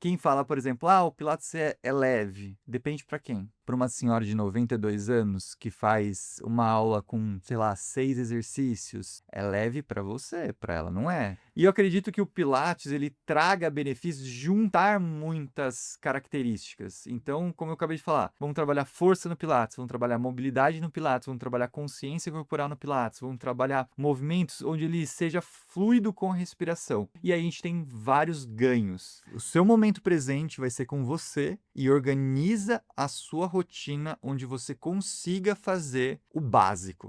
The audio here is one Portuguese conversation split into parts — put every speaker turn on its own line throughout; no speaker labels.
quem fala, por exemplo, o Pilates é leve, depende para quem. Para uma senhora de 92 anos que faz uma aula com, sei lá, 6 exercícios, é leve para você, para ela não é. E eu acredito que o Pilates, ele traga benefícios de juntar muitas características. Então, como eu acabei de falar, vamos trabalhar força no Pilates, vamos trabalhar mobilidade no Pilates, vamos trabalhar consciência corporal no Pilates, vamos trabalhar movimentos onde ele seja fluido com a respiração. E aí a gente tem vários ganhos. O seu momento presente vai ser com você e organiza a sua rotina onde você consiga fazer o básico.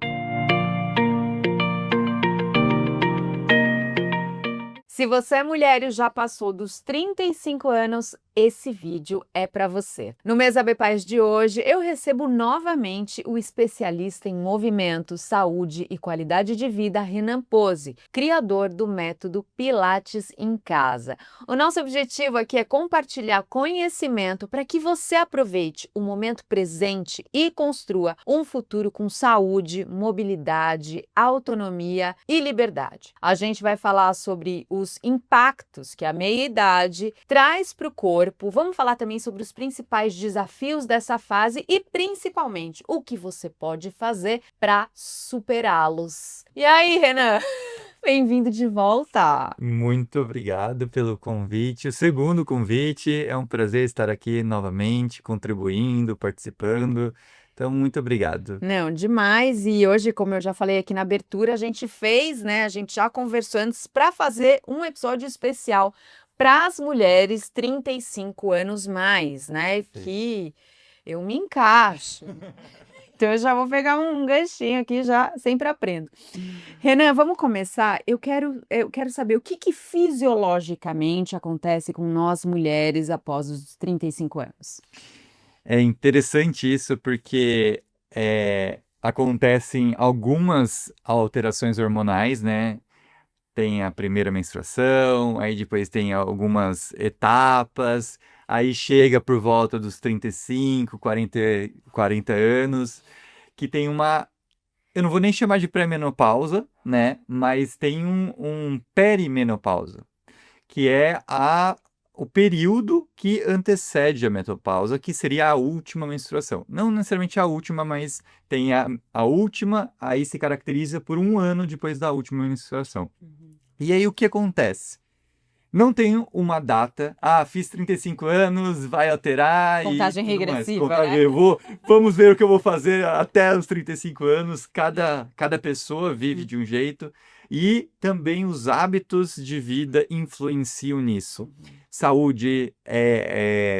Se você é mulher e já passou dos 35 anos, esse vídeo é para você. No Mês AB Paz de hoje, eu recebo novamente o especialista em movimento, saúde e qualidade de vida, Renan Pose, criador do método Pilates em Casa. O nosso objetivo aqui é compartilhar conhecimento para que você aproveite o momento presente e construa um futuro com saúde, mobilidade, autonomia e liberdade. A gente vai falar sobre os impactos que a meia-idade traz para o corpo. Vamos falar também sobre os principais desafios dessa fase e, principalmente, o que você pode fazer para superá-los. E aí, Renan? Bem-vindo de volta!
Muito obrigado pelo convite. O segundo convite, é um prazer estar aqui novamente, contribuindo, participando. Então, muito obrigado.
Não, demais. E hoje, como eu já falei aqui na abertura, a gente fez, né? A gente já conversou antes para fazer um episódio especial para as mulheres 35 anos mais, né?
Sim.
Que eu me encaixo. Então eu já vou pegar um ganchinho aqui, já sempre aprendo. Renan, vamos começar? Eu quero saber o que fisiologicamente acontece com nós mulheres após os 35 anos.
É interessante isso porque acontecem algumas alterações hormonais, né? Tem a primeira menstruação, aí depois tem algumas etapas, aí chega por volta dos 35, 40 anos, que tem eu não vou nem chamar de pré-menopausa, né? Mas tem um perimenopausa, que é o período que antecede a menopausa, que seria a última menstruação. Não necessariamente a última, mas tem a última, aí se caracteriza por 1 ano depois da última menstruação. E aí o que acontece? Não tenho uma data, fiz 35 anos, vai alterar
Contagem
e tudo mais.
regressiva, né?
Vamos ver o que eu vou fazer até os 35 anos. Cada pessoa vive de um jeito e também os hábitos de vida influenciam nisso. Saúde,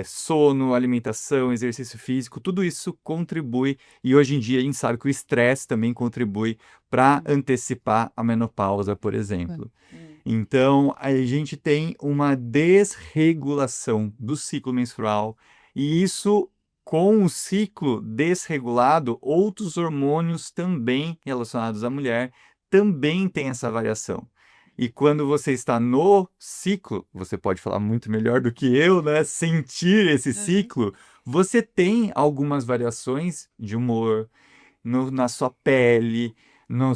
sono, alimentação, exercício físico, tudo isso contribui. E hoje em dia a gente sabe que o estresse também contribui para antecipar a menopausa, por exemplo. Então, a gente tem uma desregulação do ciclo menstrual e isso, com o ciclo desregulado, outros hormônios também relacionados à mulher também têm essa variação. E quando você está no ciclo, você pode falar muito melhor do que eu, né? Sentir esse ciclo, você tem algumas variações de humor na sua pele, no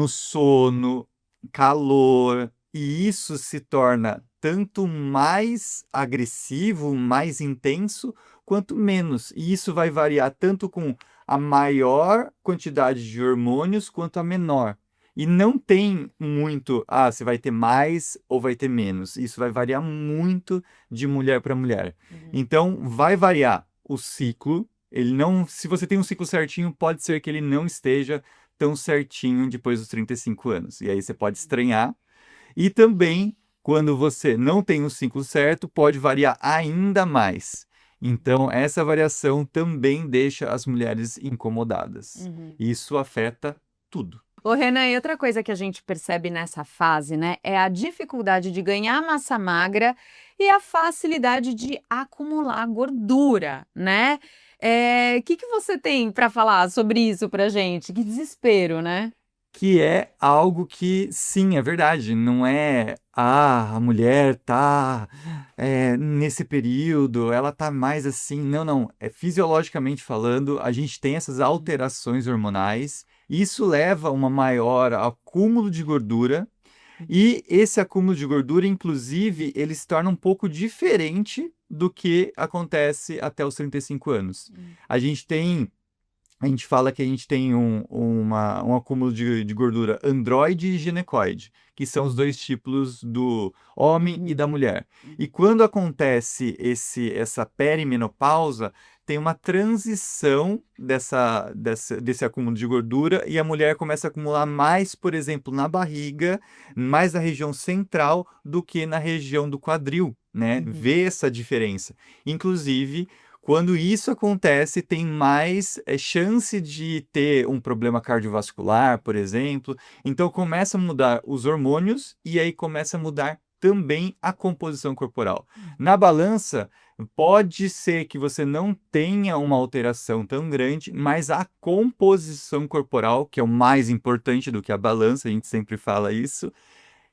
sono, calor, e isso se torna tanto mais agressivo, mais intenso, quanto menos. E isso vai variar tanto com a maior quantidade de hormônios quanto a menor. E não tem muito, você vai ter mais ou vai ter menos. Isso vai variar muito de mulher para mulher. Então, vai variar o ciclo. Se você tem um ciclo certinho, pode ser que ele não esteja tão certinho depois dos 35 anos. E aí você pode estranhar. E também, quando você não tem um ciclo certo, pode variar ainda mais. Então, essa variação também deixa as mulheres incomodadas. Isso afeta tudo.
Ô, Renan, e outra coisa que a gente percebe nessa fase, né, é a dificuldade de ganhar massa magra e a facilidade de acumular gordura, né? O que você tem para falar sobre isso pra gente? Que desespero, né?
Que é algo que, sim, é verdade. Não é, a mulher tá nesse período, ela tá mais assim. Não, não. Fisiologicamente falando, a gente tem essas alterações hormonais. Isso leva a um maior acúmulo de gordura, E esse acúmulo de gordura, inclusive, ele se torna um pouco diferente do que acontece até os 35 anos. A gente tem A gente fala que a gente tem um acúmulo de gordura androide e ginecoide, que são os dois tipos do homem e da mulher. E quando acontece essa perimenopausa, tem uma transição desse acúmulo de gordura e a mulher começa a acumular mais, por exemplo, na barriga, mais na região central do que na região do quadril, né? Vê essa diferença. Inclusive, quando isso acontece, tem mais chance de ter um problema cardiovascular, por exemplo. Então começa a mudar os hormônios e aí começa a mudar também a composição corporal. Na balança, pode ser que você não tenha uma alteração tão grande, mas a composição corporal, que é o mais importante do que a balança, a gente sempre fala isso,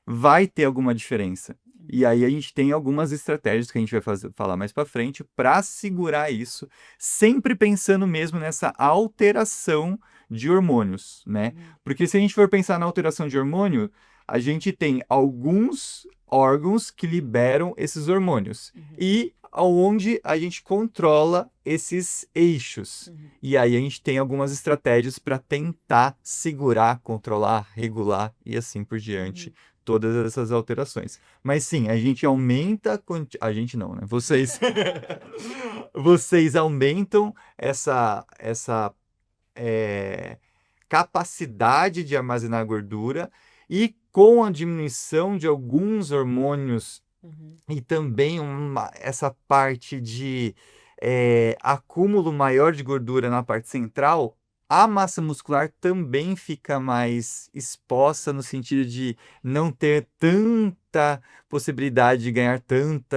vai ter alguma diferença. E aí a gente tem algumas estratégias que a gente vai falar mais para frente para segurar isso, sempre pensando mesmo nessa alteração de hormônios, né? Porque se a gente for pensar na alteração de hormônio, a gente tem alguns órgãos que liberam esses hormônios e onde a gente controla esses eixos. E aí a gente tem algumas estratégias para tentar segurar, controlar, regular e assim por diante todas essas alterações. Mas sim, a gente aumenta a gente não, né? Vocês vocês aumentam essa capacidade de armazenar gordura e com a diminuição de alguns hormônios e também essa parte de acúmulo maior de gordura na parte central, a massa muscular também fica mais exposta no sentido de não ter tanta possibilidade de ganhar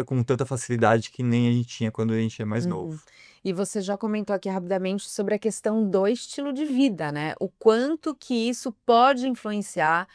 com tanta facilidade que nem a gente tinha quando a gente é mais novo.
E você já comentou aqui rapidamente sobre a questão do estilo de vida, né? O quanto que isso pode influenciar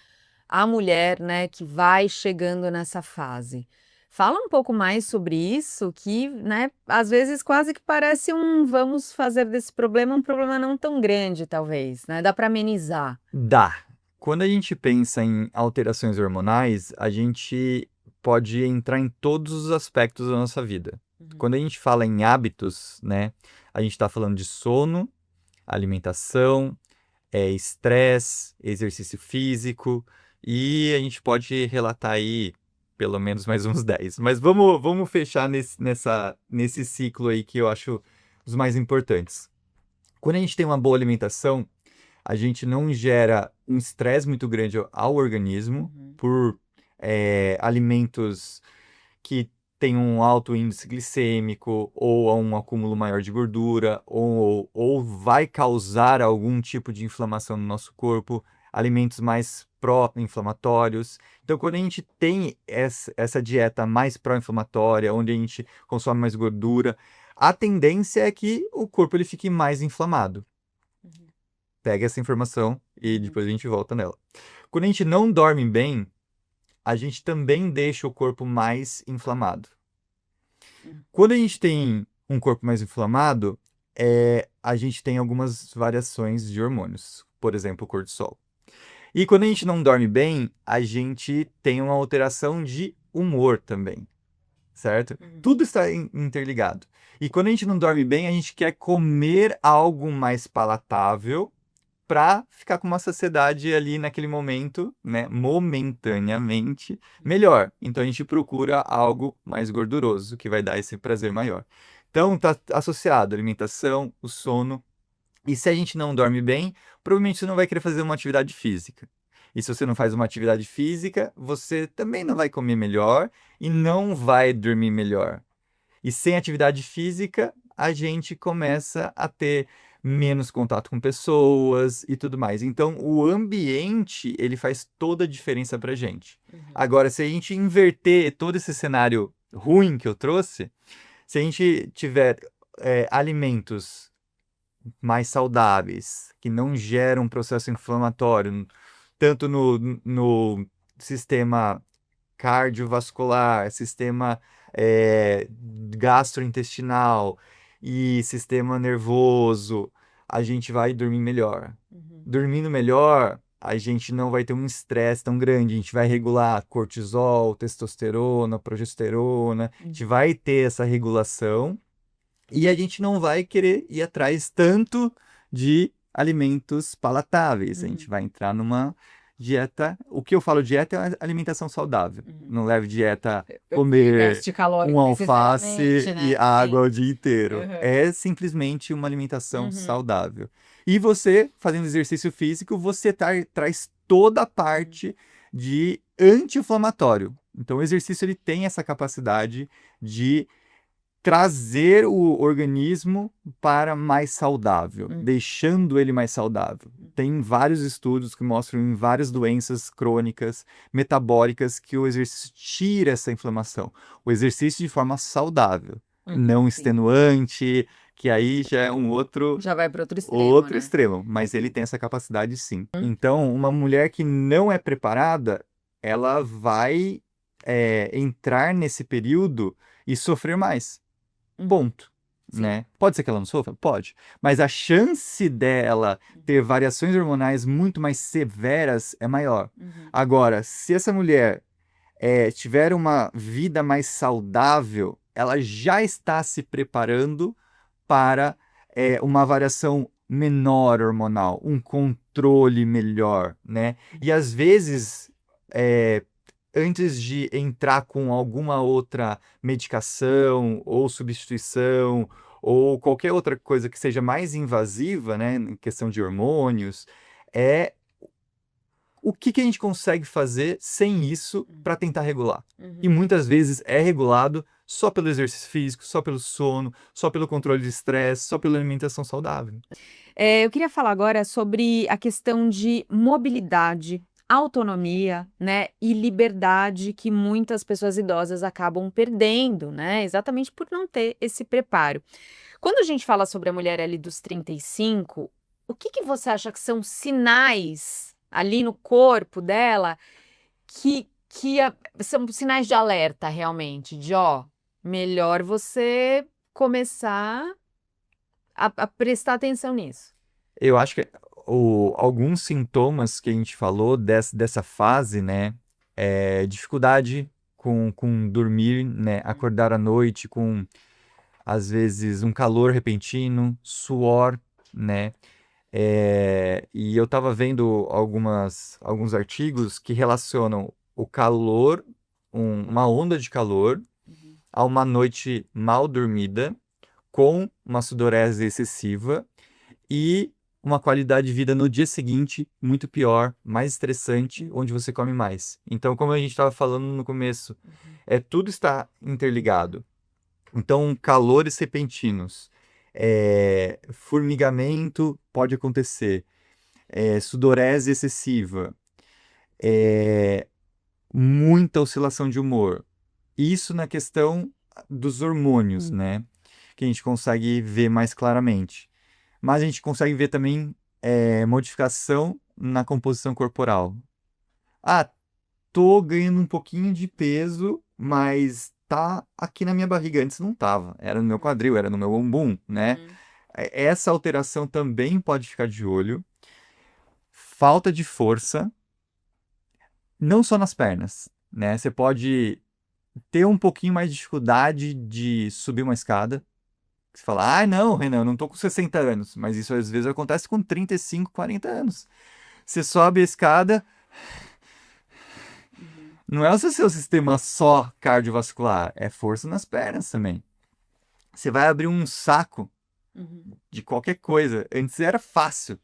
a mulher, né, que vai chegando nessa fase. Fala um pouco mais sobre isso, que, né, às vezes quase que parece vamos fazer desse problema um problema não tão grande, talvez, né? Dá para amenizar.
Dá. Quando a gente pensa em alterações hormonais, a gente pode entrar em todos os aspectos da nossa vida. Quando a gente fala em hábitos, né, a gente está falando de sono, alimentação, estresse, exercício físico, e a gente pode relatar aí pelo menos mais uns 10. Mas vamos fechar nesse ciclo aí que eu acho os mais importantes. Quando a gente tem uma boa alimentação, a gente não gera um estresse muito grande ao organismo por alimentos que têm um alto índice glicêmico ou um acúmulo maior de gordura ou vai causar algum tipo de inflamação no nosso corpo, alimentos mais pró-inflamatórios. Então, quando a gente tem essa dieta mais pró-inflamatória, onde a gente consome mais gordura, a tendência é que o corpo ele fique mais inflamado. Pega essa informação e depois a gente volta nela. Quando a gente não dorme bem, a gente também deixa o corpo mais inflamado. Quando a gente tem um corpo mais inflamado, a gente tem algumas variações de hormônios, por exemplo, o cortisol. E quando a gente não dorme bem, a gente tem uma alteração de humor também, certo? Tudo está interligado. E quando a gente não dorme bem, a gente quer comer algo mais palatável para ficar com uma saciedade ali naquele momento, né, momentaneamente, melhor. Então a gente procura algo mais gorduroso, que vai dar esse prazer maior. Então tá associado a alimentação, o sono. E se a gente não dorme bem, provavelmente você não vai querer fazer uma atividade física. E se você não faz uma atividade física, você também não vai comer melhor e não vai dormir melhor. E sem atividade física, a gente começa a ter menos contato com pessoas e tudo mais. Então, o ambiente, ele faz toda a diferença pra gente. Agora, se a gente inverter todo esse cenário ruim que eu trouxe, se a gente tiver alimentos mais saudáveis, que não geram um processo inflamatório, tanto no sistema cardiovascular, sistema gastrointestinal e sistema nervoso, a gente vai dormir melhor. Dormindo melhor, a gente não vai ter um estresse tão grande, a gente vai regular cortisol, testosterona, progesterona, a gente vai ter essa regulação e a gente não vai querer ir atrás tanto de alimentos palatáveis, a gente vai entrar numa dieta, o que eu falo dieta é alimentação saudável, não leve dieta comer
Déficit calórico,
um alface
necessariamente,
e
né?
água
Sim.
o dia inteiro.
Uhum.
É simplesmente uma alimentação saudável. E você, fazendo exercício físico, você traz toda a parte de anti-inflamatório. Então, o exercício ele tem essa capacidade de trazer o organismo para mais saudável, deixando ele mais saudável. Tem vários estudos que mostram em várias doenças crônicas, metabólicas, que o exercício tira essa inflamação. O exercício de forma saudável, não
Sim.
extenuante, que aí já é um outro
Já vai para outro extremo, né?
extremo, mas ele tem essa capacidade sim. Então, uma mulher que não é preparada, ela vai entrar nesse período e sofrer mais. Ponto.
Sim.
Né? Pode ser que ela não sofra? Pode. Mas a chance dela ter variações hormonais muito mais severas é maior. Agora, se essa mulher tiver uma vida mais saudável, ela já está se preparando para uma variação menor hormonal, um controle melhor, né? E às vezes, antes de entrar com alguma outra medicação ou substituição ou qualquer outra coisa que seja mais invasiva, né, em questão de hormônios, o que a gente consegue fazer sem isso para tentar regular? E muitas vezes é regulado só pelo exercício físico, só pelo sono, só pelo controle de estresse, só pela alimentação saudável.
Eu queria falar agora sobre a questão de mobilidade, autonomia, né, e liberdade que muitas pessoas idosas acabam perdendo, né, exatamente por não ter esse preparo. Quando a gente fala sobre a mulher ali dos 35, o que você acha que são sinais ali no corpo dela que são sinais de alerta realmente, de melhor você começar a prestar atenção nisso?
Eu acho que alguns sintomas que a gente falou dessa fase, né, dificuldade com dormir, né, acordar à noite com, às vezes, um calor repentino, suor, né, e eu estava vendo alguns artigos que relacionam o calor, uma onda de calor, a uma noite mal dormida, com uma sudorese excessiva e uma qualidade de vida no dia seguinte muito pior, mais estressante, onde você come mais. Então, como a gente estava falando no começo, tudo está interligado. Então, calores repentinos, formigamento pode acontecer, sudorese excessiva, muita oscilação de humor. Isso na questão dos hormônios, né? Que a gente consegue ver mais claramente. Mas a gente consegue ver também modificação na composição corporal. Tô ganhando um pouquinho de peso, mas tá aqui na minha barriga. Antes não tava. Era no meu quadril, era no meu bumbum, né? Essa alteração também pode ficar de olho. Falta de força, não só nas pernas, né? Você pode ter um pouquinho mais de dificuldade de subir uma escada. Você fala, não, Renan, eu não tô com 60 anos. Mas isso às vezes acontece com 35, 40 anos. Você sobe a escada, não é o seu sistema só cardiovascular, é força nas pernas também. Você vai abrir um saco de qualquer coisa. Antes era fácil.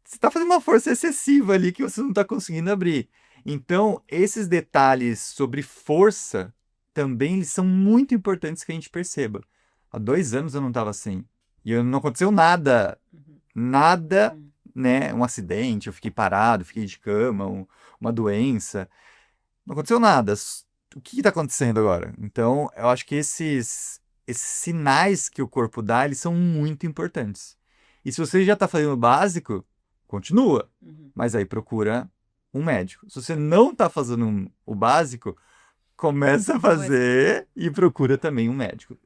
Você está fazendo uma força excessiva ali que você não está conseguindo abrir. Então, esses detalhes sobre força também eles são muito importantes que a gente perceba. Há 2 anos eu não estava assim. E não aconteceu nada. Nada, né? Um acidente, eu fiquei parado, fiquei de cama, uma doença. Não aconteceu nada. O que está acontecendo agora? Então, eu acho que esses sinais que o corpo dá, eles são muito importantes. E se você já está fazendo o básico, continua. Mas aí procura um médico. Se você não está fazendo o básico, começa a fazer e procura também um médico.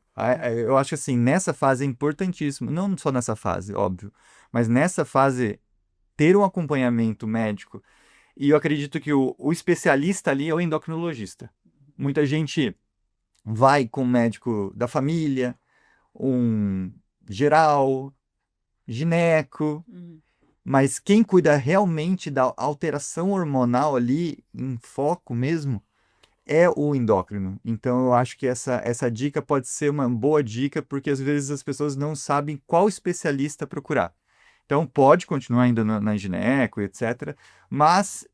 Eu acho que assim, nessa fase é importantíssimo, não só nessa fase, óbvio, mas nessa fase ter um acompanhamento médico. E eu acredito que o especialista ali é o endocrinologista. Muita gente vai com o médico da família, um geral, gineco, mas quem cuida realmente da alteração hormonal ali, em foco mesmo, é o endócrino. Então eu acho que essa dica pode ser uma boa dica, porque às vezes as pessoas não sabem qual especialista procurar. Então pode continuar indo na gineco, etc. Mas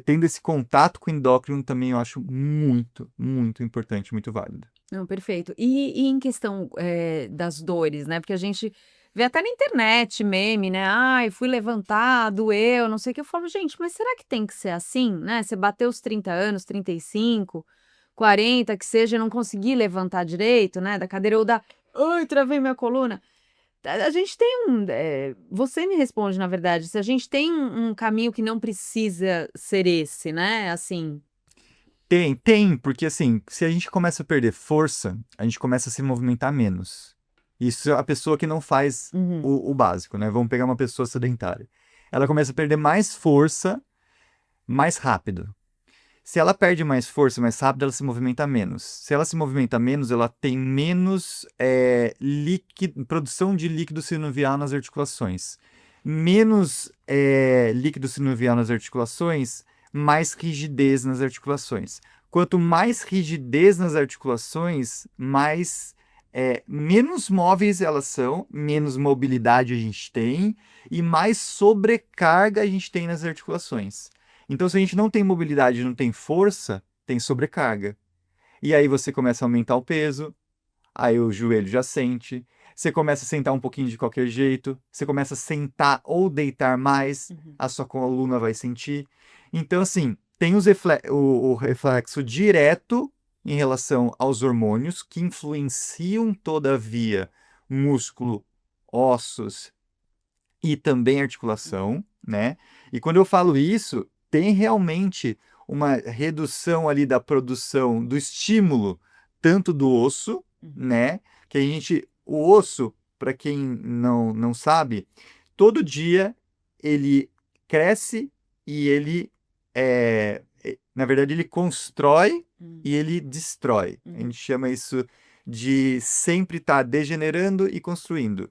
tendo esse contato com o endócrino também eu acho muito, muito importante, muito válido.
Não, perfeito. E em questão das dores, né? Porque a gente vê até na internet meme, né? Ai, fui levantar, doeu, não sei o que. Eu falo, gente, mas será que tem que ser assim, né? Você bateu os 30 anos, 35, 40, que seja, e não conseguir levantar direito, né? Da cadeira ou da. Ai, travei minha coluna. A gente tem você me responde, na verdade, se a gente tem um caminho que não precisa ser esse, né? Assim.
Tem, porque assim, se a gente começa a perder força, a gente começa a se movimentar menos. Isso é a pessoa que não faz
Uhum.
o básico, né? Vamos pegar uma pessoa sedentária. Ela começa a perder mais força mais rápido. Se ela perde mais força mais rápido, ela se movimenta menos. Se ela se movimenta menos, ela tem menos produção de líquido sinovial nas articulações. Menos líquido sinovial nas articulações, mais rigidez nas articulações. Quanto mais rigidez nas articulações, menos móveis elas são, menos mobilidade a gente tem e mais sobrecarga a gente tem nas articulações. Então, se a gente não tem mobilidade, não tem força, tem sobrecarga. E aí você começa a aumentar o peso, aí o joelho já sente, você começa a sentar um pouquinho de qualquer jeito, você começa a sentar ou deitar mais, a sua coluna vai sentir. Então, assim, tem o reflexo direto em relação aos hormônios que influenciam todavia músculo, ossos e também articulação, né? E quando eu falo isso, tem realmente uma redução ali da produção do estímulo, tanto do osso, né? Que o osso, para quem não sabe, todo dia ele cresce e na verdade, ele constrói e ele destrói. A gente chama isso de sempre estar degenerando e construindo.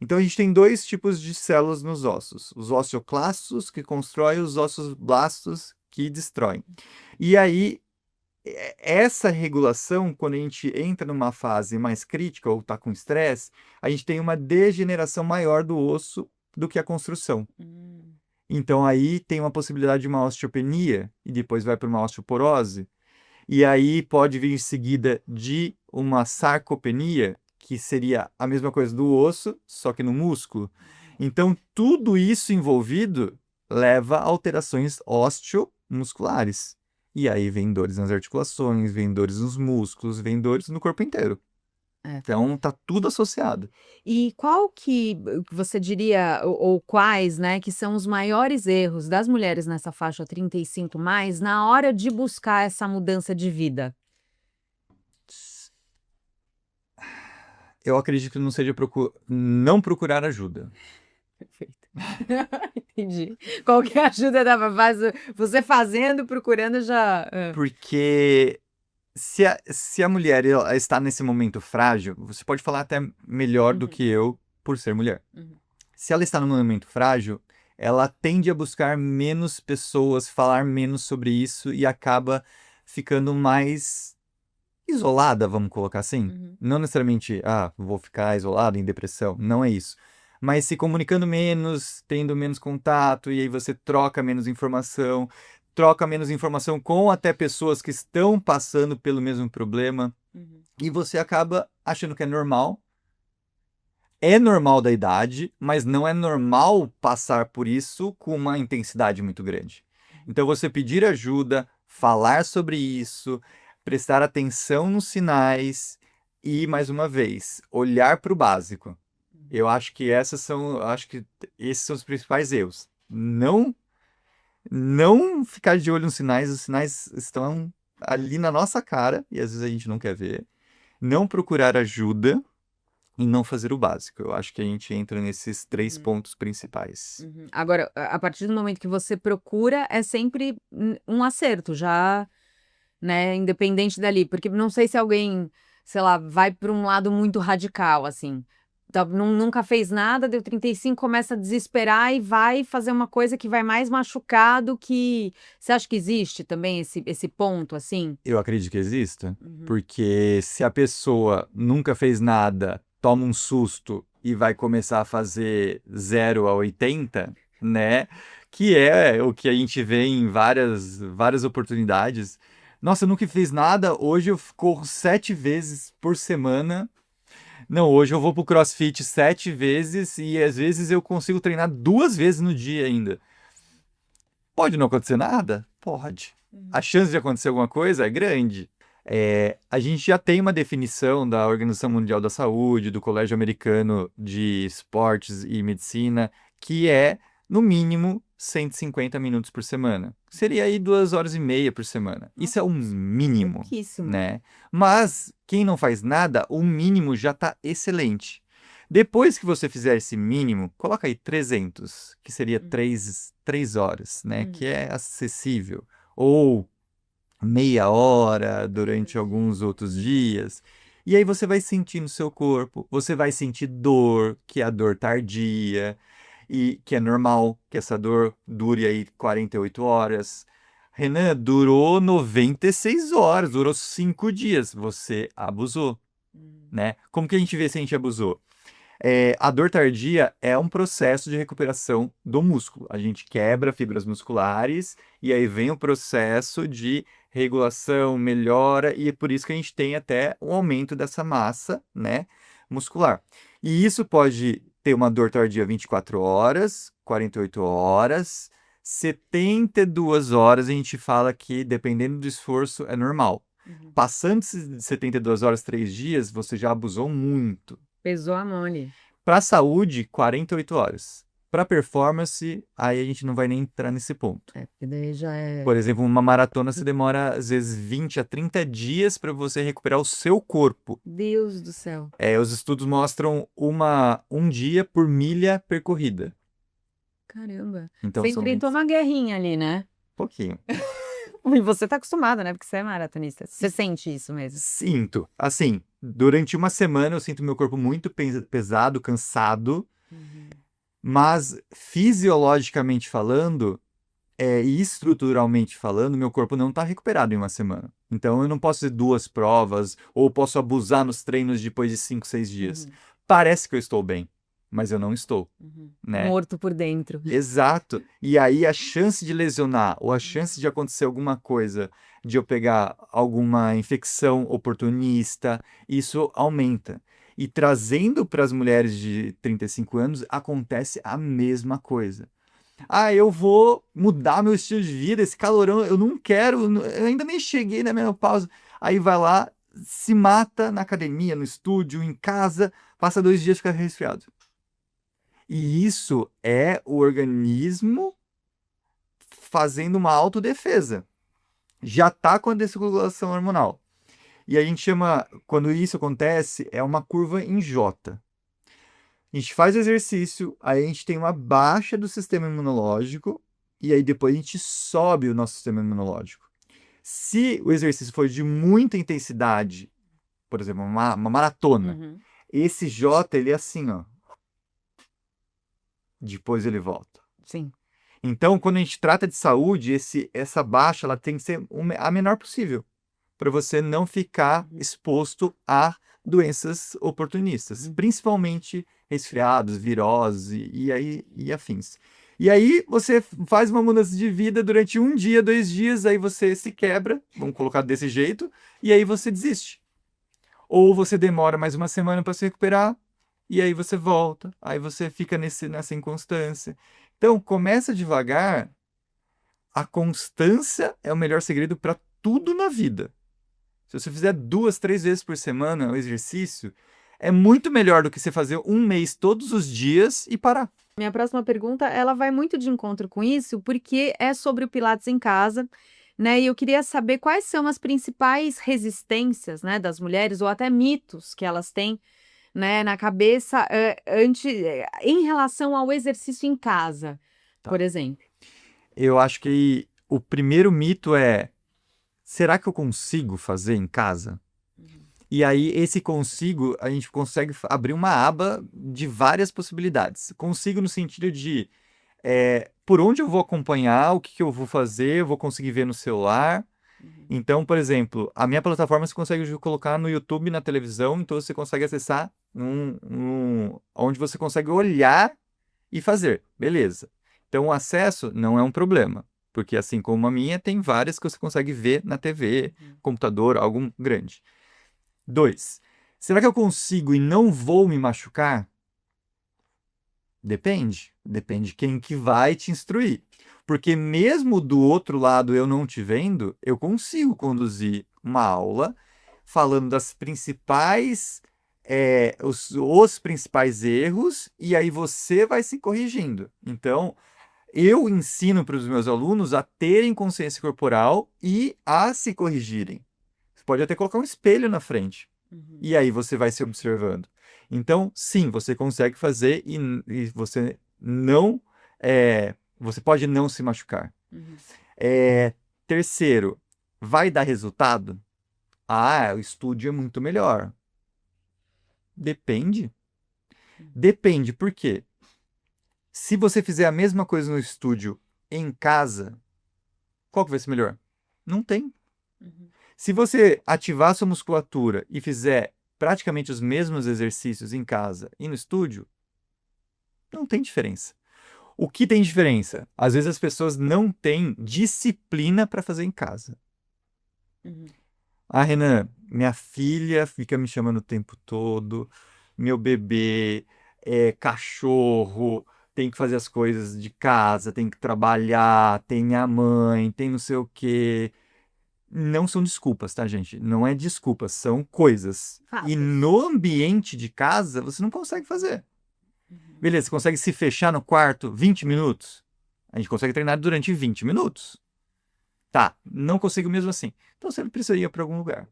Então, a gente tem dois tipos de células nos ossos. Os osteoclastos, que constroem, os osteoblastos, que destroem. E aí, essa regulação, quando a gente entra numa fase mais crítica ou está com estresse, a gente tem uma degeneração maior do osso do que a construção. Então, aí tem uma possibilidade de uma osteopenia e depois vai para uma osteoporose. E aí pode vir em seguida de uma sarcopenia, que seria a mesma coisa do osso, só que no músculo. Então, tudo isso envolvido leva a alterações osteomusculares. E aí vem dores nas articulações, vem dores nos músculos, vem dores no corpo inteiro. Então, tá tudo associado.
E qual que você diria, ou quais, né, que são os maiores erros das mulheres nessa faixa 35 mais na hora de buscar essa mudança de vida?
Eu acredito que não seja não procurar ajuda.
Perfeito. Entendi. Qualquer ajuda dava fácil. Você fazendo, procurando já.
Porque se a mulher ela está nesse momento frágil, você pode falar até melhor do que eu por ser mulher. Se ela está num momento frágil, ela tende a buscar menos pessoas, falar menos sobre isso e acaba ficando mais isolada, vamos colocar assim. Não necessariamente, vou ficar isolado em depressão, não é isso. Mas se comunicando menos, tendo menos contato, e aí você troca menos informação com até pessoas que estão passando pelo mesmo problema, e você acaba achando que é normal. É normal da idade, mas não é normal passar por isso com uma intensidade muito grande. Então, você pedir ajuda, falar sobre isso, prestar atenção nos sinais e, mais uma vez, olhar para o básico. Eu acho que esses são os principais erros. Não ficar de olho nos sinais, os sinais estão ali na nossa cara e às vezes a gente não quer ver. Não procurar ajuda, e não fazer o básico. Eu acho que a gente entra nesses 3 pontos principais.
Agora, a partir do momento que você procura, é sempre um acerto, já, né, independente dali. Porque não sei se alguém, sei lá, vai para um lado muito radical, assim. Nunca fez nada, deu 35, começa a desesperar e vai fazer uma coisa que vai mais machucar do que... Você acha que existe também esse ponto, assim?
Eu acredito que exista, porque se a pessoa nunca fez nada, toma um susto e vai começar a fazer 0 a 80, né? Que é o que a gente vê em várias oportunidades. Nossa, eu nunca fiz nada, hoje eu corro 7 vezes por semana. Não, hoje eu vou pro CrossFit 7 vezes e às vezes eu consigo treinar 2 vezes no dia ainda. Pode não acontecer nada? Pode. A chance de acontecer alguma coisa é grande. A gente já tem uma definição da Organização Mundial da Saúde, do Colégio Americano de Esportes e Medicina, que é, no mínimo, 150 minutos por semana. Seria aí 2 horas e meia por semana. Isso é o mínimo,
Pouquíssimo.
né? Mas quem não faz nada, o mínimo já está excelente. Depois que você fizer esse mínimo, coloca aí 300, que seria 3 horas, né? Que é acessível. Ou meia hora durante alguns outros dias. E aí você vai sentir no seu corpo, você vai sentir dor, que é a dor tardia, e que é normal que essa dor dure aí 48 horas. Renan, durou 96 horas, durou 5 dias. Você abusou, né? Como que a gente vê se a gente abusou? A dor tardia é um processo de recuperação do músculo. A gente quebra fibras musculares e aí vem o processo de regulação, melhora, e é por isso que a gente tem até um aumento dessa massa, né, muscular. E isso pode ter uma dor tardia 24 horas, 48 horas, 72 horas, a gente fala que, dependendo do esforço, é normal. Passando de 72 horas, 3 dias, você já abusou muito.
Pesou a mão ali.
Para a saúde, 48 horas. Para performance, aí a gente não vai nem entrar nesse ponto.
Porque daí já é...
Por exemplo, uma maratona você demora às vezes 20 a 30 dias para você recuperar o seu corpo.
Deus do céu.
Os estudos mostram um dia por milha percorrida.
Caramba.
Então
Você
são
enfrentou
20...
uma guerrinha ali, né?
pouquinho.
E você tá acostumada, né? Porque você é maratonista. Você sente isso mesmo.
Sinto. Assim, durante uma semana eu sinto meu corpo muito pesado, cansado, mas fisiologicamente falando, e estruturalmente falando, meu corpo não está recuperado em uma semana. Então eu não posso fazer 2 provas, ou posso abusar nos treinos depois de 5, 6 dias. Parece que eu estou bem, mas eu não estou, né?
Morto por dentro.
Exato. E aí a chance de lesionar, ou a chance de acontecer alguma coisa, de eu pegar alguma infecção oportunista, isso aumenta. E trazendo para as mulheres de 35 anos, acontece a mesma coisa. Eu vou mudar meu estilo de vida, esse calorão, eu não quero, eu ainda nem cheguei na menopausa. Aí vai lá, se mata na academia, no estúdio, em casa, passa 2 dias e fica resfriado. E isso é o organismo fazendo uma autodefesa. Já está com a desregulação hormonal. E a gente chama, quando isso acontece, é uma curva em J. A gente faz exercício, aí a gente tem uma baixa do sistema imunológico, e aí depois a gente sobe o nosso sistema imunológico. Se o exercício for de muita intensidade, por exemplo, uma maratona, esse J, ele é assim, ó. Depois ele volta.
Sim.
Então, quando a gente trata de saúde, essa baixa ela tem que ser a menor possível, para você não ficar exposto a doenças oportunistas, principalmente resfriados, virose e afins. E aí você faz uma mudança de vida durante 1 dia, 2 dias, aí você se quebra, vamos colocar desse jeito, e aí você desiste. Ou você demora mais uma semana para se recuperar, e aí você volta, aí você fica nessa inconstância. Então, começa devagar. A constância é o melhor segredo para tudo na vida. Se você fizer 2, 3 vezes por semana o exercício, é muito melhor do que você fazer 1 mês todos os dias e parar.
Minha próxima pergunta, ela vai muito de encontro com isso, porque é sobre o Pilates em casa, né? E eu queria saber quais são as principais resistências, né, das mulheres, ou até mitos que elas têm, né, na cabeça em relação ao exercício em casa,
Tá.
por exemplo?
Eu acho que o primeiro mito é: será que eu consigo fazer em casa? E aí, esse consigo, a gente consegue abrir uma aba de várias possibilidades. Consigo no sentido de por onde eu vou acompanhar, o que que eu vou fazer, eu vou conseguir ver no celular. Então, por exemplo, a minha plataforma você consegue colocar no YouTube, na televisão, então você consegue acessar onde você consegue olhar e fazer. Beleza. Então, o acesso não é um problema, porque assim como a minha, tem várias que você consegue ver na TV, computador, algo grande. 2. Será que eu consigo e não vou me machucar? Depende. Depende de quem que vai te instruir. Porque mesmo do outro lado eu não te vendo, eu consigo conduzir uma aula falando das principais, os principais erros, e aí você vai se corrigindo. Então, eu ensino para os meus alunos a terem consciência corporal e a se corrigirem. Você pode até colocar um espelho na frente. E aí você vai se observando. Então, sim, você consegue fazer e você não. Você pode não se machucar. Terceiro, vai dar resultado? Ah, o estúdio é muito melhor. Depende. Depende, por quê? Se você fizer a mesma coisa no estúdio em casa, qual que vai ser melhor? Não tem. Se você ativar sua musculatura e fizer praticamente os mesmos exercícios em casa e no estúdio, não tem diferença. O que tem diferença? Às vezes as pessoas não têm disciplina para fazer em casa. Ah, Renan, minha filha fica me chamando o tempo todo, meu bebê, cachorro, tem que fazer as coisas de casa, tem que trabalhar, tem minha mãe, tem não sei o quê. Não são desculpas, tá, gente? Não é desculpas, são coisas. E
Fatos.
no ambiente de casa, você não consegue fazer. Beleza, você consegue se fechar no quarto 20 minutos? A gente consegue treinar durante 20 minutos. Tá, não consigo mesmo assim. Então você precisa ir para algum lugar.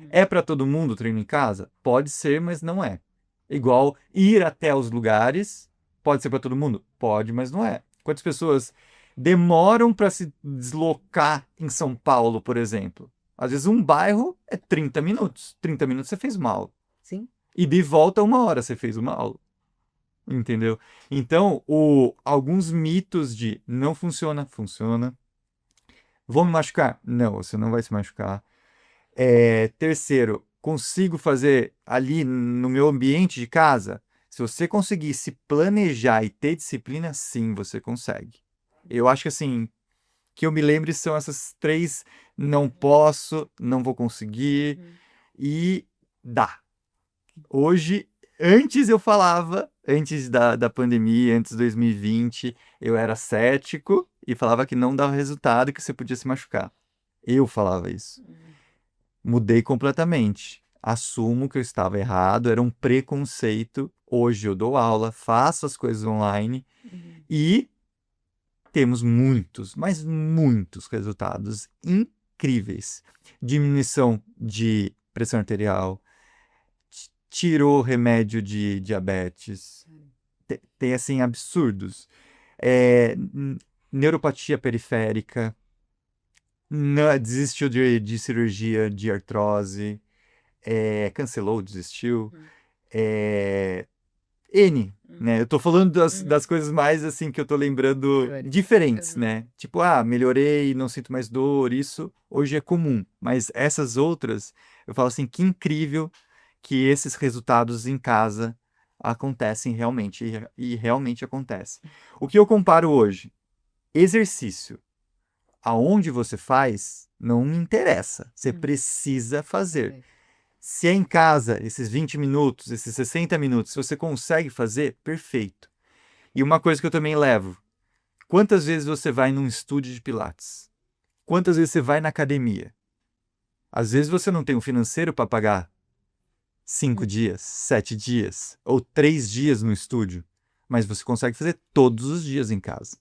É para todo mundo treino em casa? Pode ser, mas não é. Igual ir até os lugares, pode ser para todo mundo? Pode, mas não é. Quantas pessoas demoram para se deslocar em São Paulo, por exemplo? Às vezes um bairro é 30 minutos. 30 minutos você fez uma aula.
Sim.
E de volta 1 hora você fez uma aula. Entendeu? Então, alguns mitos de não funciona, funciona. Vou me machucar? Não, você não vai se machucar. Terceiro, consigo fazer ali no meu ambiente de casa? Se você conseguir se planejar e ter disciplina, sim, você consegue. Eu acho que assim, que eu me lembre são essas 3: não posso, não vou conseguir e dá. Hoje, antes eu falava, antes da pandemia, antes de 2020, eu era cético e falava que não dava resultado e que você podia se machucar. Eu falava isso. Mudei completamente. Assumo que eu estava errado, era um preconceito. Hoje eu dou aula, faço as coisas online e temos muitos, mas muitos resultados incríveis. Diminuição de pressão arterial, tirou remédio de diabetes. Tem assim absurdos. Neuropatia periférica, desistiu de cirurgia de artrose, cancelou, desistiu. N, né? Eu tô falando das coisas mais assim que eu tô lembrando diferentes, né? Tipo, melhorei, não sinto mais dor, isso hoje é comum. Mas essas outras, eu falo assim, que incrível que esses resultados em casa acontecem realmente, e realmente acontecem. O que eu comparo hoje? Exercício. Aonde você faz, não me interessa. Você precisa fazer. Se é em casa, esses 20 minutos, esses 60 minutos, se você consegue fazer, perfeito. E uma coisa que eu também levo: quantas vezes você vai num estúdio de Pilates? Quantas vezes você vai na academia? Às vezes você não tem o financeiro para pagar 5 dias, 7 dias ou 3 dias no estúdio, mas você consegue fazer todos os dias em casa.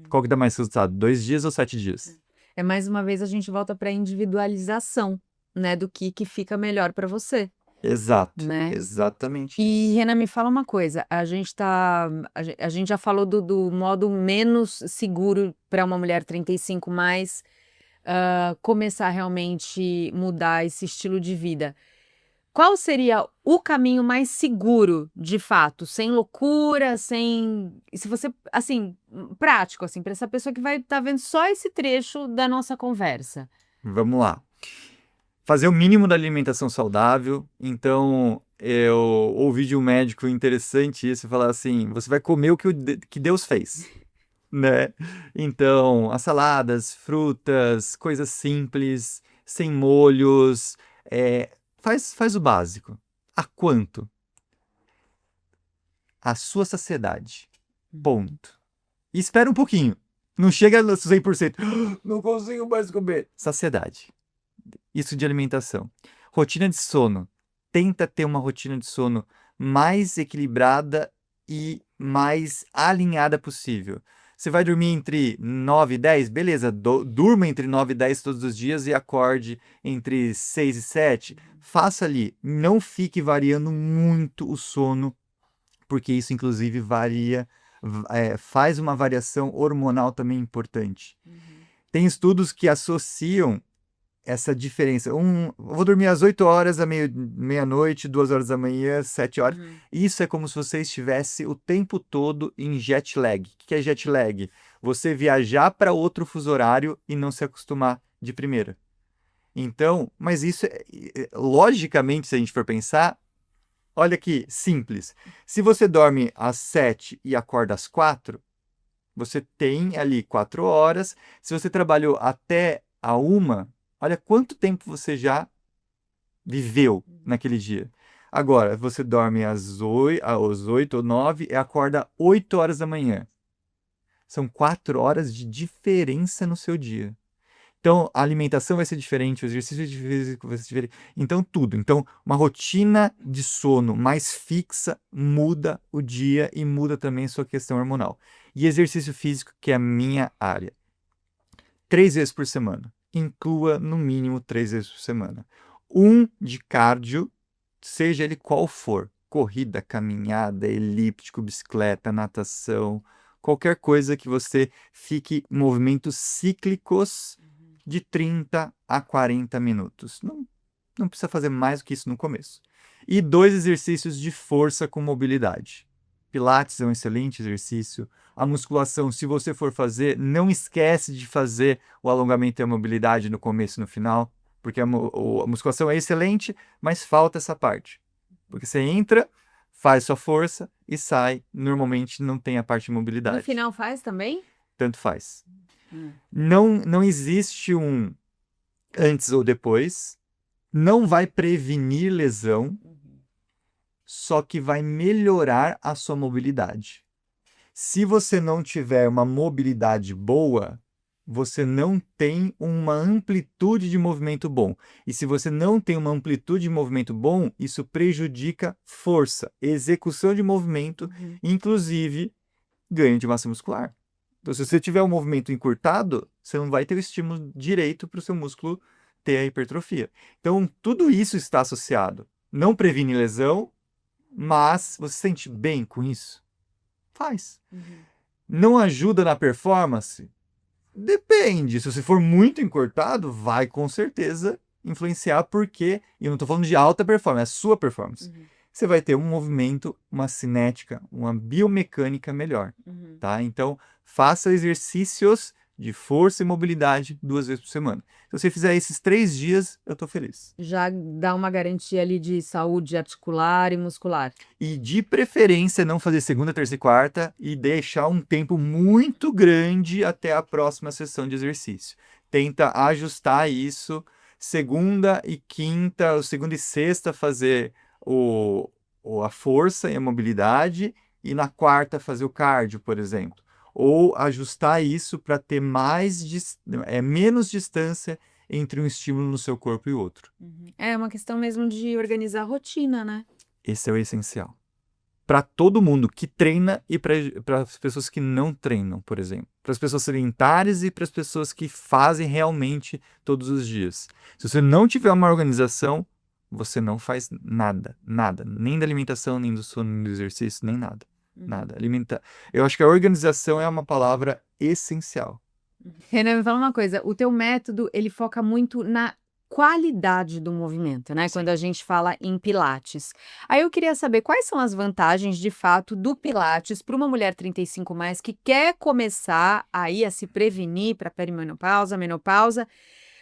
Qual que dá mais resultado? 2 dias ou 7 dias?
Mais uma vez a gente volta para a individualização, né, do que fica melhor para você.
Exato,
né?
exatamente
E,
isso.
Renan, me fala uma coisa, a gente já falou do modo menos seguro para uma mulher 35 mais começar a realmente mudar esse estilo de vida. Qual seria o caminho mais seguro, de fato, sem loucura, sem, se você, assim, prático, assim, para essa pessoa que vai estar vendo só esse trecho da nossa conversa?
Vamos lá. Fazer o mínimo da alimentação saudável. Então, eu ouvi de um médico interessante isso, falar assim, você vai comer o que, que Deus fez, né? Então, as saladas, frutas, coisas simples, sem molhos, faz o básico. A quanto? A sua saciedade. Ponto. E espera um pouquinho. Não chega no 100%. Não consigo mais comer. Saciedade. Isso de alimentação. Rotina de sono. Tenta ter uma rotina de sono mais equilibrada e mais alinhada possível. Você vai dormir entre 9 e 10? Beleza, durma entre 9 e 10 todos os dias e acorde entre 6 e 7. Faça ali. Não fique variando muito o sono, porque isso, inclusive, faz uma variação hormonal também importante. Tem estudos que associam essa diferença. Eu vou dormir às 8 horas, à meia-noite, 2 horas da manhã, 7 horas. Isso é como se você estivesse o tempo todo em jet lag. O que é jet lag? Você viajar para outro fuso horário e não se acostumar de primeira. Então, mas isso, logicamente, se a gente for pensar, olha que simples. Se você dorme às 7 e acorda às 4, você tem ali 4 horas. Se você trabalhou até a 1, olha quanto tempo você já viveu naquele dia. Agora, você dorme às 8 ou 9 e acorda 8 horas da manhã. São 4 horas de diferença no seu dia. Então, a alimentação vai ser diferente, o exercício físico vai ser diferente. Então, tudo. Então, uma rotina de sono mais fixa muda o dia e muda também a sua questão hormonal. E exercício físico, que é a minha área. 3 vezes por semana. Inclua no mínimo 3 vezes por semana. Um de cardio, seja ele qual for. Corrida, caminhada, elíptico, bicicleta, natação. Qualquer coisa que você fique em movimentos cíclicos de 30 a 40 minutos. Não precisa fazer mais do que isso no começo. E 2 exercícios de força com mobilidade. Pilates é um excelente exercício. A musculação, se você for fazer, não esquece de fazer o alongamento e a mobilidade no começo e no final, porque a musculação é excelente, mas falta essa parte. Porque você entra, faz sua força e sai. Normalmente não tem a parte de mobilidade.
No final faz também?
Tanto faz. Não existe um antes ou depois. Não vai prevenir lesão, só que vai melhorar a sua mobilidade. Se você não tiver uma mobilidade boa, você não tem uma amplitude de movimento bom. E se você não tem uma amplitude de movimento bom, isso prejudica força, execução de movimento, inclusive ganho de massa muscular. Então, se você tiver um movimento encurtado, você não vai ter o estímulo direito para o seu músculo ter a hipertrofia. Então, tudo isso está associado. Não previne lesão, mas você se sente bem com isso? Faz. Não ajuda na performance? Depende. Se você for muito encurtado, vai com certeza influenciar, porque, e eu não estou falando de alta performance, é a sua performance. Você vai ter um movimento, uma cinética, uma biomecânica melhor, tá? Então, faça exercícios de força e mobilidade 2 vezes por semana. Se você fizer esses 3 dias, eu estou feliz.
Já dá uma garantia ali de saúde articular e muscular.
E de preferência não fazer segunda, terça e quarta e deixar um tempo muito grande até a próxima sessão de exercício. Tenta ajustar isso. Segunda e quinta, ou segunda e sexta fazer a força e a mobilidade, e na quarta fazer o cardio, por exemplo. Ou ajustar isso para ter menos distância entre um estímulo no seu corpo e outro.
É uma questão mesmo de organizar a rotina, né?
Esse é o essencial. Para todo mundo que treina e para as pessoas que não treinam, por exemplo. Para as pessoas sedentares e para as pessoas que fazem realmente todos os dias. Se você não tiver uma organização, você não faz nada, nada. Nem da alimentação, nem do sono, nem do exercício, nem nada.
Uhum.
Nada. Eu acho que a organização é uma palavra essencial.
Renan, me fala uma coisa, o teu método, ele foca muito na qualidade do movimento, né? Quando a gente fala em Pilates. Aí eu queria saber quais são as vantagens, de fato, do Pilates para uma mulher 35 mais que quer começar aí a se prevenir para perimenopausa, menopausa.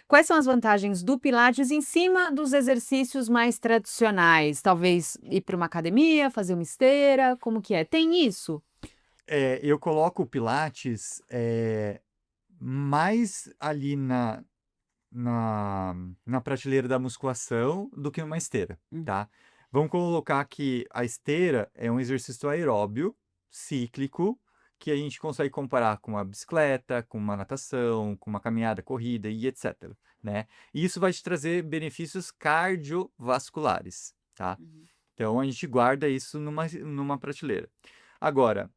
Quais são as vantagens do Pilates em cima dos exercícios mais tradicionais? Talvez ir para uma academia, fazer uma esteira, como que é? Tem isso?
Eu coloco o Pilates mais ali na prateleira da musculação do que uma esteira, tá? Vamos colocar que a esteira é um exercício aeróbio, cíclico, que a gente consegue comparar com uma bicicleta, com uma natação, com uma caminhada, corrida e etc, né? E isso vai te trazer benefícios cardiovasculares, tá? Então a gente guarda isso numa prateleira. Agora,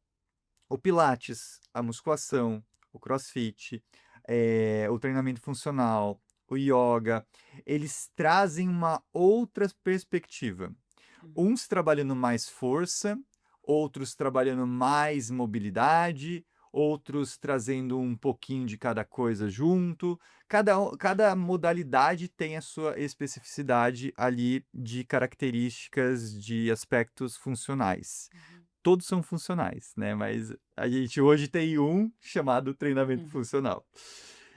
o Pilates, a musculação, o CrossFit, o treinamento funcional, o yoga, eles trazem uma outra perspectiva. Uns trabalhando mais força, outros trabalhando mais mobilidade, outros trazendo um pouquinho de cada coisa junto. Cada modalidade tem a sua especificidade ali de características, de aspectos funcionais. Todos são funcionais, né? Mas a gente hoje tem um chamado treinamento funcional.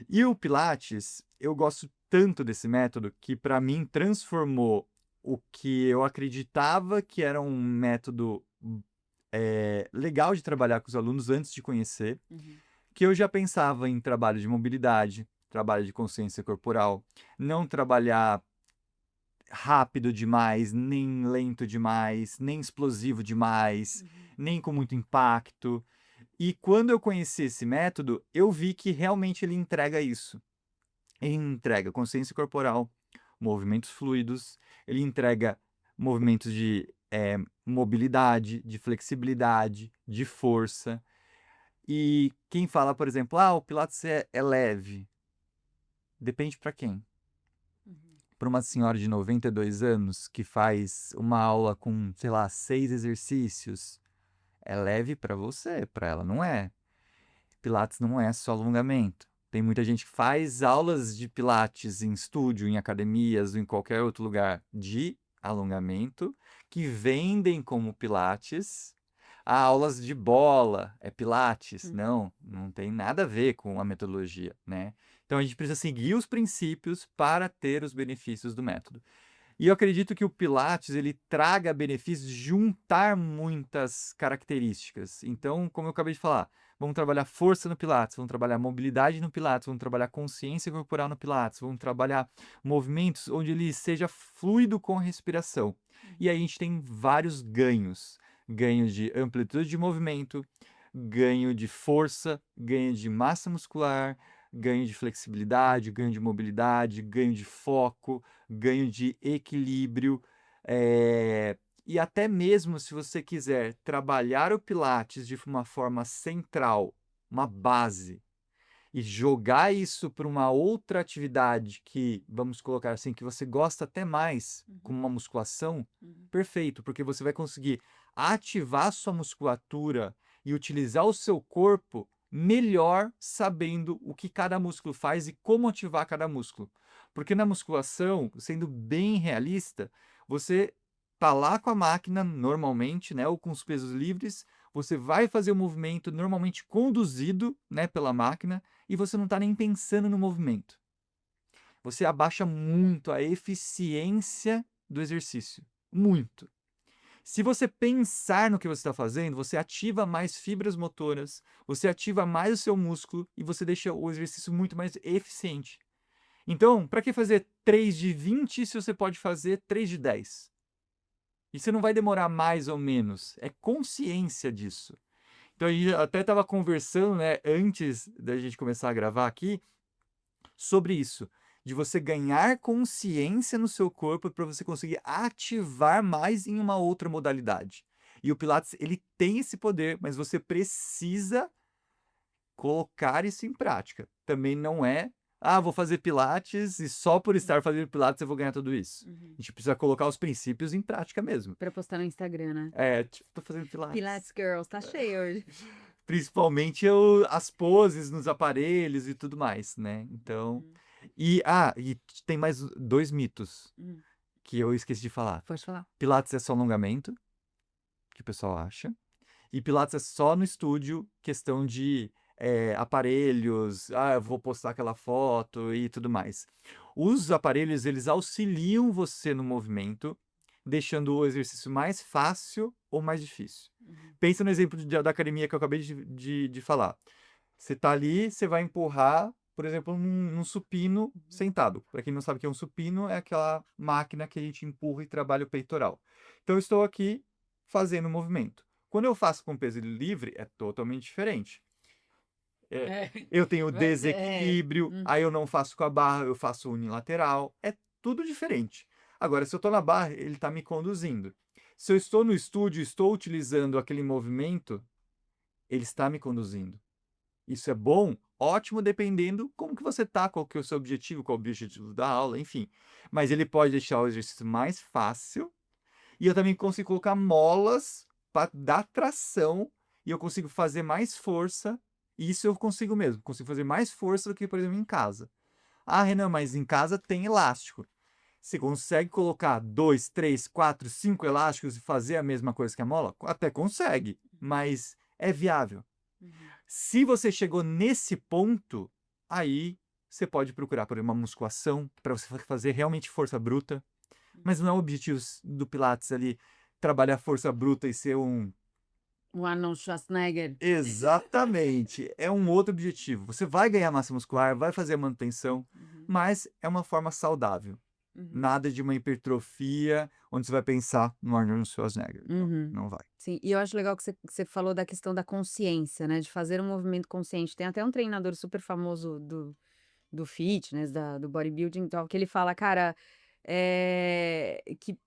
E o Pilates, eu gosto tanto desse método que, para mim, transformou o que eu acreditava que era um método legal de trabalhar com os alunos antes de conhecer, que eu já pensava em trabalho de mobilidade, trabalho de consciência corporal, não trabalhar rápido demais, nem lento demais, nem explosivo demais, nem com muito impacto. E quando eu conheci esse método, eu vi que realmente ele entrega isso. Ele entrega consciência corporal, movimentos fluidos, ele entrega movimentos de mobilidade, de flexibilidade, de força. E quem fala, por exemplo, o Pilates é leve, depende para quem. Para uma senhora de 92 anos que faz uma aula com, sei lá, 6 exercícios, é leve para você, para ela não é. Pilates não é só alongamento. Tem muita gente que faz aulas de Pilates em estúdio, em academias ou em qualquer outro lugar de alongamento, que vendem como Pilates. Aulas de bola é Pilates. Não tem nada a ver com a metodologia, né? Então a gente precisa seguir os princípios para ter os benefícios do método. E eu acredito que o Pilates ele traga benefícios de juntar muitas características. Então, como eu acabei de falar, vamos trabalhar força no Pilates, vamos trabalhar mobilidade no Pilates, vamos trabalhar consciência corporal no Pilates, vamos trabalhar movimentos onde ele seja fluido com a respiração. E aí a gente tem vários ganhos. Ganho de amplitude de movimento, ganho de força, ganho de massa muscular, ganho de flexibilidade, ganho de mobilidade, ganho de foco, ganho de equilíbrio. E até mesmo se você quiser trabalhar o Pilates de uma forma central, uma base, e jogar isso para uma outra atividade que, vamos colocar assim, que você gosta até mais, como uma musculação, perfeito, porque você vai conseguir ativar a sua musculatura e utilizar o seu corpo melhor sabendo o que cada músculo faz e como ativar cada músculo. Porque na musculação, sendo bem realista, você tá lá com a máquina normalmente, né, ou com os pesos livres, você vai fazer o movimento normalmente conduzido, né, pela máquina e você não está nem pensando no movimento. Você abaixa muito a eficiência do exercício. Muito. Se você pensar no que você está fazendo, você ativa mais fibras motoras, você ativa mais o seu músculo e você deixa o exercício muito mais eficiente. Então, para que fazer 3 de 20 se você pode fazer 3 de 10? E você não vai demorar mais ou menos. É consciência disso. Então, a gente até estava conversando, né, antes da gente começar a gravar aqui, sobre isso. De você ganhar consciência no seu corpo para você conseguir ativar mais em uma outra modalidade. E o Pilates, ele tem esse poder, mas você precisa colocar isso em prática. Também não é vou fazer pilates e só por estar fazendo pilates eu vou ganhar tudo isso.
Uhum.
A gente precisa colocar os princípios em prática mesmo.
Pra postar no Instagram, né?
Tô fazendo pilates.
Pilates Girls, tá cheio hoje.
Principalmente as poses nos aparelhos e tudo mais, né? Então, e tem mais 2 mitos
Hum.
que eu esqueci de falar.
Pode falar.
Pilates é só alongamento, que o pessoal acha. E Pilates é só no estúdio, questão de aparelhos, eu vou postar aquela foto e tudo mais. Os aparelhos, eles auxiliam você no movimento, deixando o exercício mais fácil ou mais difícil. Pensa no exemplo da academia que eu acabei de falar. Você tá ali, você vai empurrar, por exemplo, num supino sentado. Para quem não sabe o que é um supino, é aquela máquina que a gente empurra e trabalha o peitoral. Então, eu estou aqui fazendo o movimento. Quando eu faço com peso livre, é totalmente diferente. Eu tenho desequilíbrio, aí eu não faço com a barra, eu faço unilateral. É tudo diferente. Agora, se eu estou na barra, ele está me conduzindo. Se eu estou no estúdio e estou utilizando aquele movimento, ele está me conduzindo. Isso é bom? Ótimo, dependendo como que você tá, qual que é o seu objetivo, qual é o objetivo da aula, enfim. Mas ele pode deixar o exercício mais fácil e eu também consigo colocar molas para dar tração e eu consigo fazer mais força. E isso eu consigo mesmo, consigo fazer mais força do que, por exemplo, em casa. Renan, mas em casa tem elástico. Você consegue colocar 2, 3, 4, 5 elásticos e fazer a mesma coisa que a mola? Até consegue, mas é viável. Se você chegou nesse ponto, aí você pode procurar por uma musculação para você fazer realmente força bruta. Mas não é o objetivo do Pilates ali trabalhar força bruta e ser um.
O Arnold Schwarzenegger.
Exatamente. É um outro objetivo. Você vai ganhar massa muscular, vai fazer a manutenção, mas é uma forma saudável. Nada de uma hipertrofia onde você vai pensar no Arnold Schwarzenegger. Não vai.
Sim, e eu acho legal que você falou da questão da consciência, né? De fazer um movimento consciente. Tem até um treinador super famoso do fitness, do bodybuilding, tal, que ele fala, cara,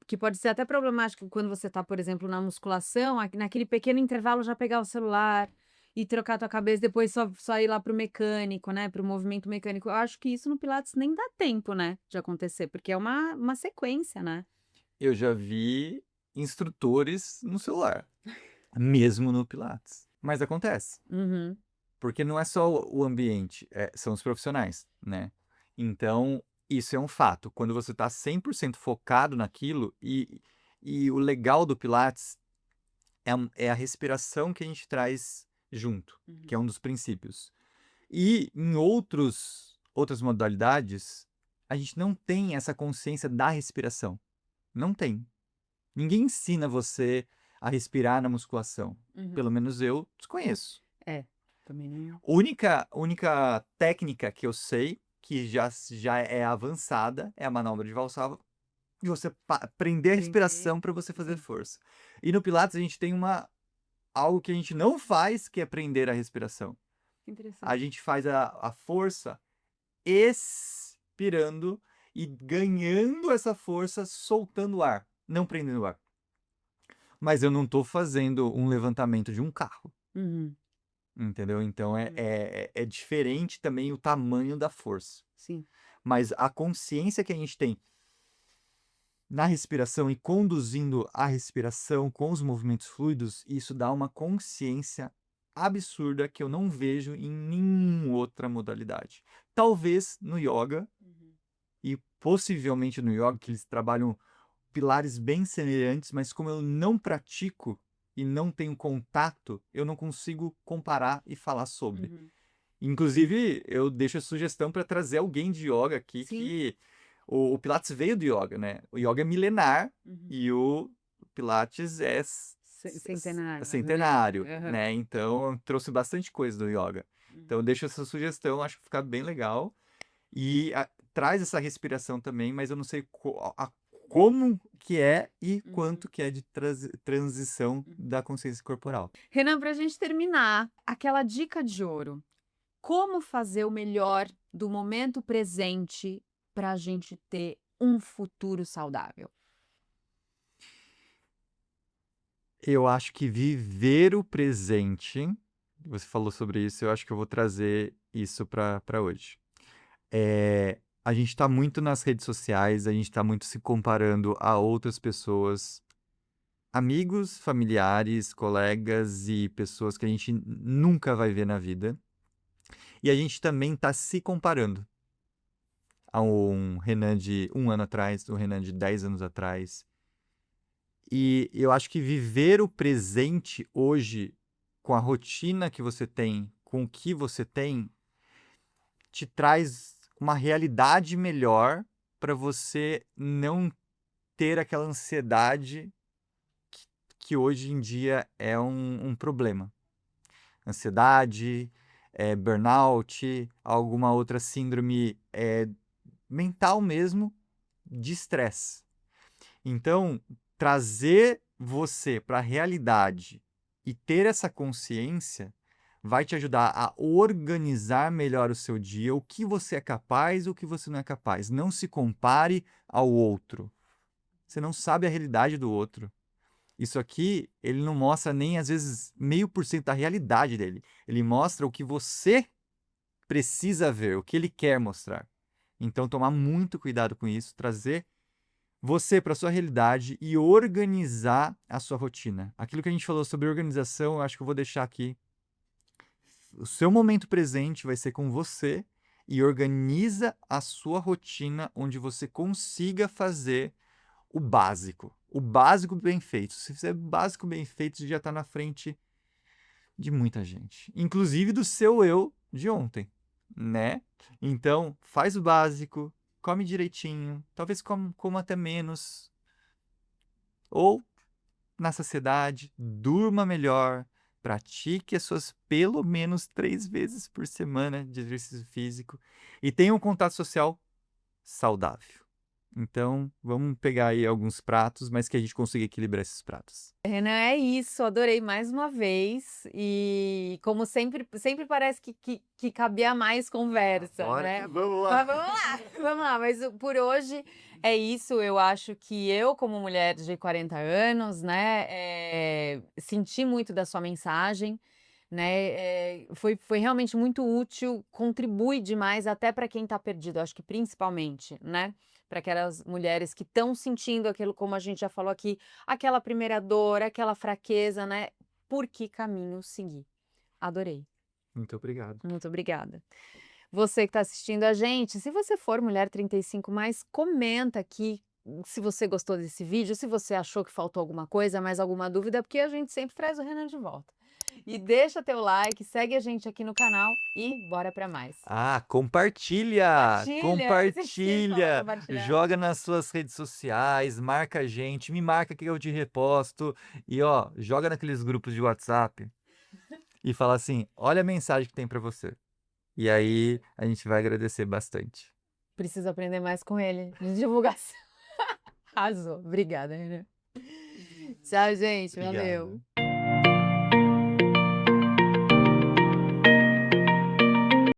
que pode ser até problemático quando você tá, por exemplo, na musculação, naquele pequeno intervalo já pegar o celular e trocar a tua cabeça, depois só ir lá pro mecânico, né? Pro movimento mecânico. Eu acho que isso no Pilates nem dá tempo, né? De acontecer, porque é uma sequência, né?
Eu já vi instrutores no celular, mesmo no Pilates. Mas acontece. Porque não é só o ambiente, são os profissionais, né? Então, isso é um fato. Quando você está 100% focado naquilo, e o legal do Pilates é a respiração que a gente traz junto, que é um dos princípios. E em outras modalidades, a gente não tem essa consciência da respiração. Não tem. Ninguém ensina você a respirar na musculação. Pelo menos eu desconheço.
Também não.
Única técnica que eu sei, que já é avançada, é a manobra de Valsalva, de você prender a respiração para você fazer força. E no Pilates a gente tem algo que a gente não faz, que é prender a respiração.
Interessante.
A gente faz a força expirando e ganhando essa força, soltando o ar, não prendendo o ar. Mas eu não estou fazendo um levantamento de um carro. Entendeu? Então é diferente também o tamanho da força.
Sim.
Mas a consciência que a gente tem na respiração e conduzindo a respiração com os movimentos fluidos, isso dá uma consciência absurda que eu não vejo em nenhuma outra modalidade. Talvez no yoga, e possivelmente no yoga, que eles trabalham pilares bem semelhantes, mas como eu não pratico e não tenho contato, eu não consigo comparar e falar sobre. Inclusive, eu deixo a sugestão para trazer alguém de yoga aqui, que o Pilates veio do yoga, né? O yoga é milenar e o Pilates é centenário, né? Então, trouxe bastante coisa do yoga. Então, eu deixo essa sugestão, acho que fica bem legal. E traz essa respiração também, mas eu não sei como que é e quanto que é de transição da consciência corporal.
Renan, para a gente terminar, aquela dica de ouro. Como fazer o melhor do momento presente para a gente ter um futuro saudável?
Eu acho que viver o presente, você falou sobre isso, eu acho que eu vou trazer isso para hoje. A gente está muito nas redes sociais, a gente está muito se comparando a outras pessoas, amigos, familiares, colegas e pessoas que a gente nunca vai ver na vida. E a gente também está se comparando a um Renan de 1 ano atrás, um Renan de 10 anos atrás. E eu acho que viver o presente hoje, com a rotina que você tem, com o que você tem, te traz uma realidade melhor para você não ter aquela ansiedade que hoje em dia é um problema. Ansiedade, burnout, alguma outra síndrome mental mesmo, de estresse. Então, trazer você para a realidade e ter essa consciência vai te ajudar a organizar melhor o seu dia, o que você é capaz, o que você não é capaz. Não se compare ao outro. Você não sabe a realidade do outro. Isso aqui, ele não mostra nem, às vezes, 0,5% da realidade dele. Ele mostra o que você precisa ver, o que ele quer mostrar. Então, tomar muito cuidado com isso, trazer você para a sua realidade e organizar a sua rotina. Aquilo que a gente falou sobre organização, eu acho que eu vou deixar aqui. O seu momento presente vai ser com você e organiza a sua rotina onde você consiga fazer o básico bem feito. Se fizer o básico bem feito, você já está na frente de muita gente, inclusive do seu eu de ontem, né? Então, faz o básico, come direitinho, talvez coma até menos, ou na saciedade, durma melhor, pratique as suas pelo menos 3 vezes por semana de exercício físico e tenha um contato social saudável. Então, vamos pegar aí alguns pratos, mas que a gente consiga equilibrar esses pratos.
Renan, é isso, adorei mais uma vez. E como sempre parece que cabia mais conversa, né?
Vamos
Mas vamos lá. Mas por hoje é isso. Eu acho que eu, como mulher de 40 anos, né, senti muito da sua mensagem, né? Foi realmente muito útil, contribui demais até para quem está perdido, acho que principalmente, né? Para aquelas mulheres que estão sentindo aquilo, como a gente já falou aqui, aquela primeira dor, aquela fraqueza, né? Por que caminho seguir? Adorei.
Muito obrigado.
Muito obrigada. Você que está assistindo a gente, se você for mulher 35+, comenta aqui se você gostou desse vídeo, se você achou que faltou alguma coisa, mais alguma dúvida, porque a gente sempre traz o Renan de volta. E deixa teu like, segue a gente aqui no canal e bora para mais.
Compartilha!
Compartilha!
Joga nas suas redes sociais, marca a gente, me marca que eu te reposto e joga naqueles grupos de WhatsApp e fala assim, olha a mensagem que tem para você. E aí a gente vai agradecer bastante.
Preciso aprender mais com ele de divulgação. Arrasou. Obrigada, Renan. Tchau, gente.
Obrigado.
Valeu.